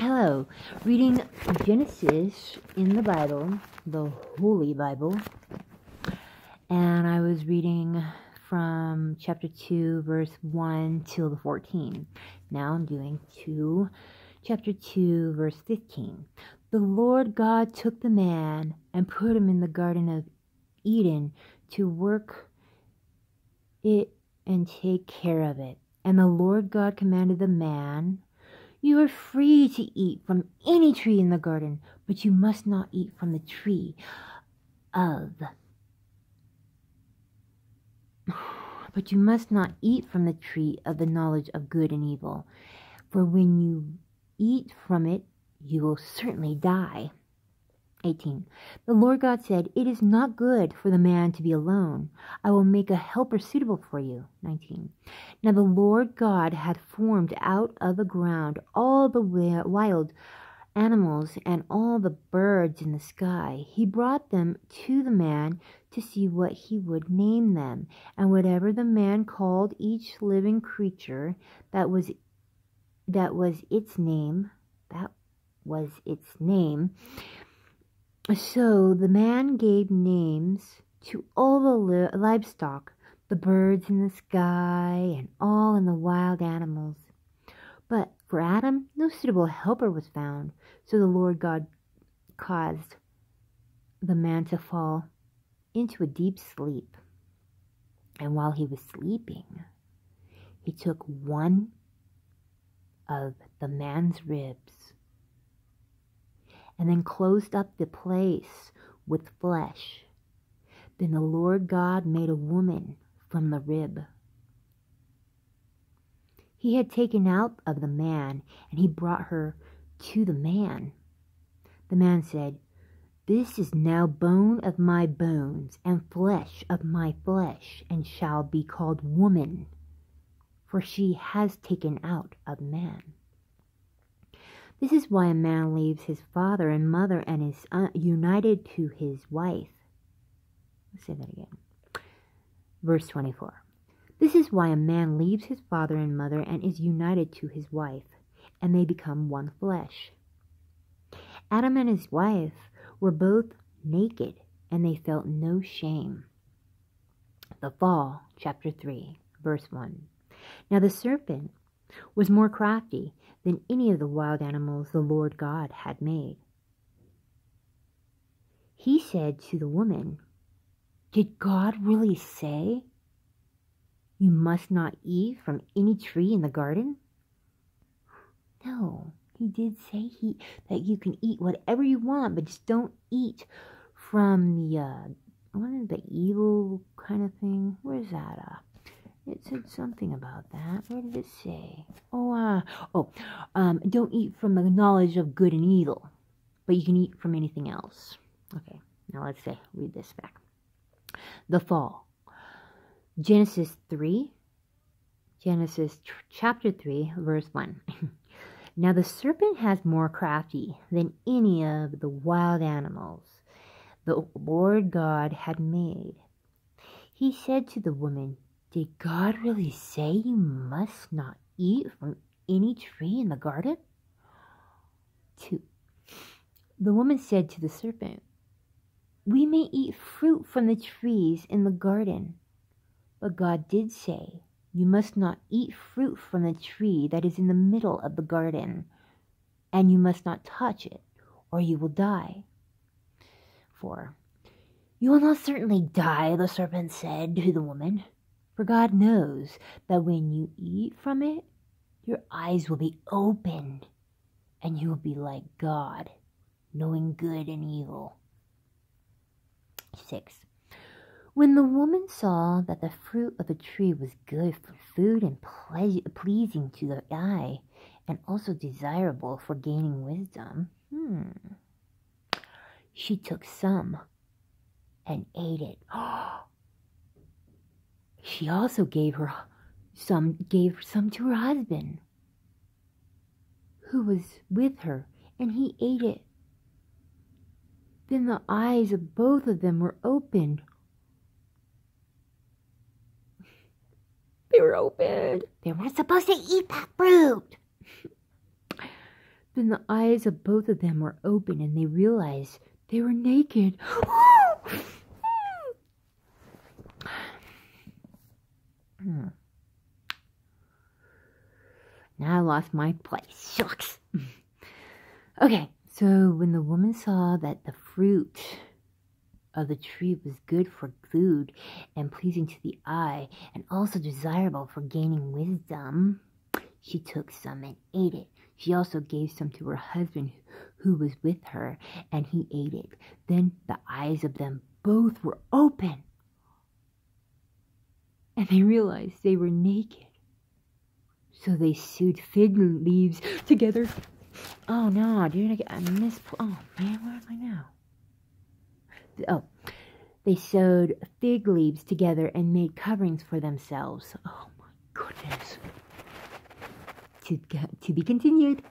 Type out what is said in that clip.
Hello, reading Genesis in the Bible, the Holy Bible, and I was reading from chapter 2, verse 1 till the 14. Now I'm doing chapter 2, verse 15. The Lord God took the man and put him in the Garden of Eden to work it and take care of it. And the Lord God commanded the man, "You are free to eat from any tree in the garden, but you must not eat from the tree of the knowledge of good and evil. For when you eat from it, you will certainly die." 18. The Lord God said, "It is not good for the man to be alone. I will make a helper suitable for you." 19. Now the Lord God had formed out of the ground all the wild animals and all the birds in the sky. He brought them to the man to see what he would name them. And whatever the man called each living creature, that was its name. So the man gave names to all the livestock, the birds in the sky, and all in the wild animals. But for Adam, no suitable helper was found. So the Lord God caused the man to fall into a deep sleep. And while he was sleeping, he took one of the man's ribs and then closed up the place with flesh. Then the Lord God made a woman from the rib he had taken out of the man, and he brought her to the man. The man said, "This is now bone of my bones and flesh of my flesh, and shall be called woman, for she has taken out of man. This is why a man leaves his father and mother and is united to his wife." Let's say that again. Verse 24. This is why a man leaves his father and mother and is united to his wife, and they become one flesh. Adam and his wife were both naked, and they felt no shame. The Fall, chapter 3, verse 1. Now the serpent was more crafty than any of the wild animals the Lord God had made. He said to the woman, "Did God really say you must not eat from any tree in the garden?" No, he did say that you can eat whatever you want, but just don't eat from the evil kind of thing. Where's that? It said something about that. Where did it say? Don't eat from the knowledge of good and evil, but you can eat from anything else. Okay, now let's read this back. The Fall. Genesis chapter 3, verse 1. Now the serpent has more crafty than any of the wild animals the Lord God had made. He said to the woman, "Did God really say you must not eat from any tree in the garden?" 2. The woman said to the serpent, "We may eat fruit from the trees in the garden, but God did say, you must not eat fruit from the tree that is in the middle of the garden, and you must not touch it, or you will die." 4. "You will not certainly die," the serpent said to the woman, "for God knows that when you eat from it, your eyes will be opened, and you will be like God, knowing good and evil." 6. When the woman saw that the fruit of the tree was good for food and pleasing to the eye, and also desirable for gaining wisdom, she took some and ate it. She also gave some to her husband, who was with her, and he ate it. Then the eyes of both of them were opened. They were opened. They weren't supposed to eat that fruit. Then the eyes of both of them were open and they realized they were naked. Now I lost my place. Shucks. Okay, so when the woman saw that the fruit of the tree was good for food and pleasing to the eye and also desirable for gaining wisdom, she took some and ate it. She also gave some to her husband who was with her, and he ate it. Then the eyes of them both were open, and they realized they were naked. So they sewed fig leaves together. Oh no, dude, I missed. Oh man, where am I now? Oh, they sewed fig leaves together and made coverings for themselves. Oh my goodness. To be continued.